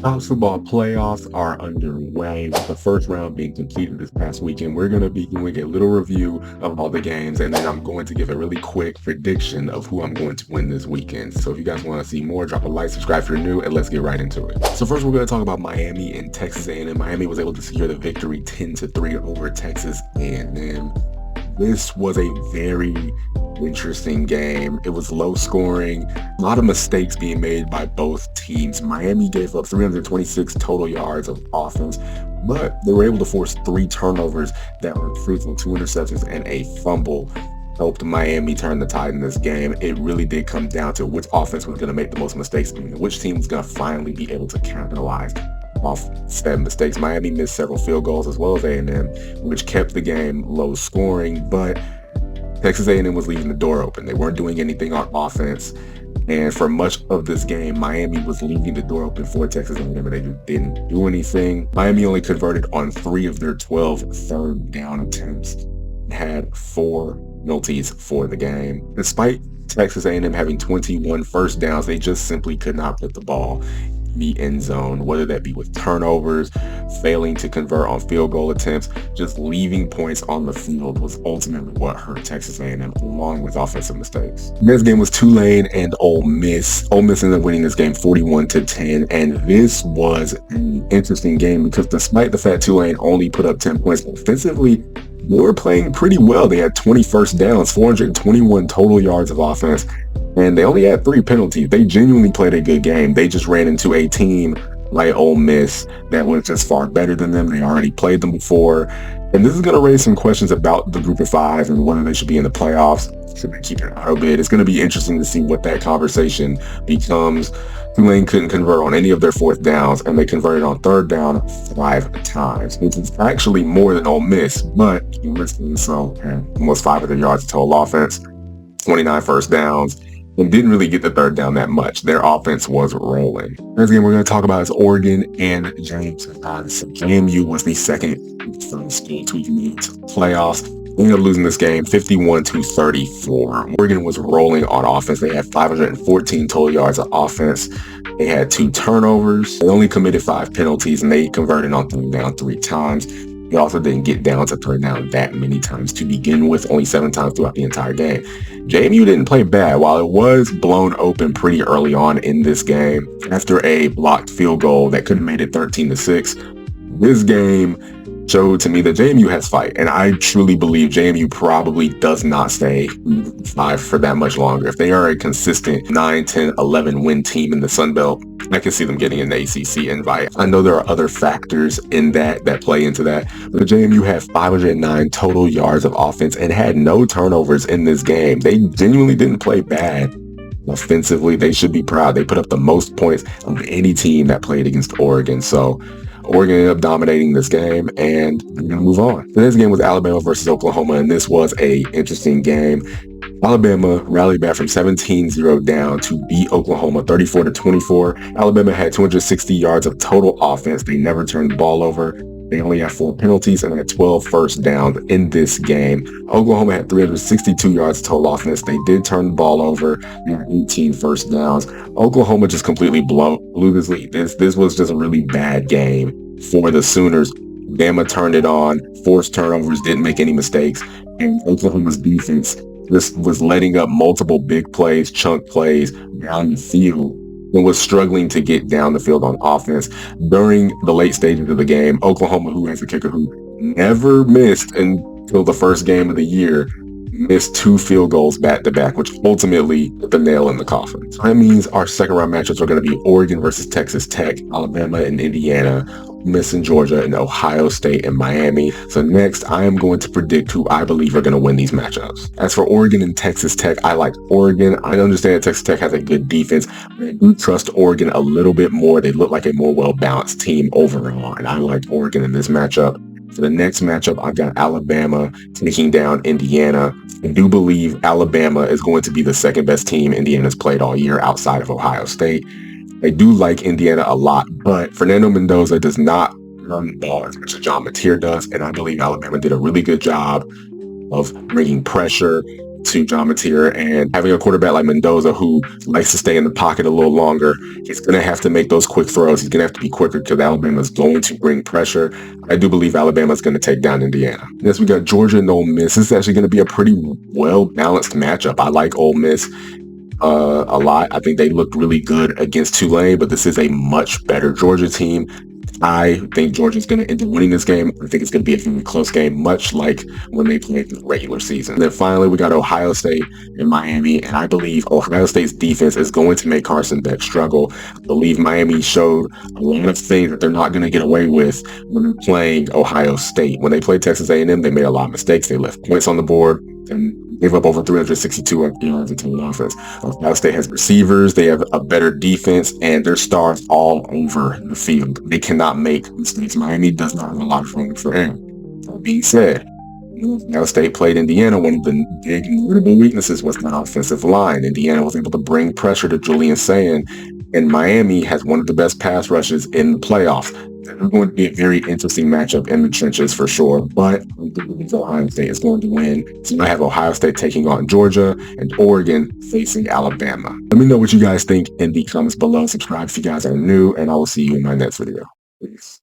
College football playoffs are underway, with the first round being completed this past weekend. We're going to be doing a little review of all the games, and then I'm going to give a really quick prediction of who I'm going to win this weekend. So if you guys want to see more, drop a like, subscribe if you're new, and let's get right into it. So first, we're going to talk about Miami and Texas A&M. Miami was able to secure the victory 10-3 over Texas A&M. This was a very interesting game. It was low scoring, a lot of mistakes being made by both teams. Miami gave up 326 total yards of offense, but they were able to force 3 turnovers that were fruitful, 2 interceptions and a fumble. Helped Miami turn the tide in this game. It really did come down to which offense was going to make the most mistakes and which team was going to finally be able to capitalize off said mistakes. Miami missed several field goals as well as A&M, which kept the game low scoring, but Texas A&M was leaving the door open. They weren't doing anything on offense, and for much of this game, Miami was leaving the door open for Texas A&M, and they didn't do anything. Miami only converted on 3 of their 12 third down attempts, had 4 penalties for the game. Despite Texas A&M having 21 first downs, they just simply could not put the ball the end zone, whether that be with turnovers, failing to convert on field goal attempts. Just leaving points on the field was ultimately what hurt Texas A&M, along with offensive mistakes. This game was Tulane and Ole Miss. Ole Miss ended up winning this game 41-10, and this was an interesting game because despite the fact Tulane only put up 10 points offensively, they were playing pretty well. They had 20 first downs, 421 total yards of offense, and they only had 3 penalties. They genuinely played a good game. They just ran into a team like Ole Miss that was just far better than them. They already played them before. And this is going to raise some questions about the group of 5 and whether they should be in the playoffs. Should they keep an auto bid? It's going to be interesting to see what that conversation becomes. Tulane couldn't convert on any of their 4th downs, and they converted on 3rd down 5 times, which is actually more than Ole Miss, but so almost 500 yards of total offense, 29 first downs, and didn't really get the 3rd down that much. Their offense was rolling. Next game we're going to talk about is Oregon and James. JMU was the second from school to make playoffs. They ended up losing this game 51-34. Oregon was rolling on offense. They had 514 total yards of offense. They had 2 turnovers. They only committed 5 penalties, and they converted on 3rd down 3 times. They also didn't get down to 3rd down that many times to begin with, only 7 times throughout the entire game. JMU didn't play bad. While it was blown open pretty early on in this game, after a blocked field goal that could have made it 13-6, this game showed to me that JMU has fight, and I truly believe JMU probably does not stay 5 for that much longer. If they are a consistent 9, 10, 11 win team in the Sun Belt, I can see them getting an ACC invite. I know there are other factors in that play into that, but JMU had 509 total yards of offense and had no turnovers in this game. They genuinely didn't play bad. Offensively, they should be proud. They put up the most points of any team that played against Oregon. So Oregon ended up dominating this game, and we're going to move on. The next game was Alabama versus Oklahoma, and this was a interesting game. Alabama rallied back from 17-0 down to beat Oklahoma 34-24. Alabama had 260 yards of total offense. They never turned the ball over. They only had 4 penalties and had 12 first downs in this game. Oklahoma had 362 yards total offense. They did turn the ball over. They had 18 first downs. Oklahoma just completely blew this lead. This was just a really bad game for the Sooners. Bama turned it on, forced turnovers, didn't make any mistakes, and Oklahoma's defense just was letting up multiple big plays, chunk plays down the field, and was struggling to get down the field on offense. During the late stages of the game, Oklahoma, who has a kicker who never missed until the first game of the year, missed 2 field goals back-to-back, which ultimately put the nail in the coffin. So that means our second round matchups are going to be Oregon versus Texas Tech, Alabama and Indiana, Miss in Georgia, and Ohio State and Miami. So next, I am going to predict who I believe are going to win these matchups. As for Oregon and Texas Tech, I like Oregon. I understand Texas Tech has a good defense, but I do trust Oregon a little bit more. They look like a more well-balanced team overall, and I like Oregon in this matchup. For the next matchup, I've got Alabama taking down Indiana. I do believe Alabama is going to be the second best team Indiana's played all year outside of Ohio State. I do like Indiana a lot, but Fernando Mendoza does not run the ball as much as John Mateer does, and I believe Alabama did a really good job of bringing pressure to John Mateer, and having a quarterback like Mendoza who likes to stay in the pocket a little longer, he's going to have to make those quick throws. He's going to have to be quicker because Alabama's going to bring pressure. I do believe Alabama's going to take down Indiana. Next, we got Georgia and Ole Miss. This is actually going to be a pretty well-balanced matchup. I like Ole Miss a lot. I think they looked really good against Tulane, but this is a much better Georgia team. I think Georgia's going to end up winning this game. I think it's going to be a very close game, much like when they played the regular season. And then finally, we got Ohio State and Miami, and I believe Ohio State's defense is going to make Carson Beck struggle. I believe Miami showed a lot of things that they're not going to get away with when they're playing Ohio State. When they played Texas A&M, they made a lot of mistakes. They left points on the board and gave up over 362 yards in total offense. Ohio State has receivers, they have a better defense, and their stars all over the field. They cannot make mistakes. Miami does not have a lot of room for error. That being said, Ohio State played Indiana. One of the big notable weaknesses was the offensive line. Indiana was able to bring pressure to Julian Sand, and Miami has one of the best pass rushes in the playoffs. It's going to be a very interesting matchup in the trenches for sure, but I believe Ohio State is going to win. So I have Ohio State taking on Georgia and Oregon facing Alabama. Let me know what you guys think in the comments below. Subscribe if you guys are new, and I will see you in my next video. Peace.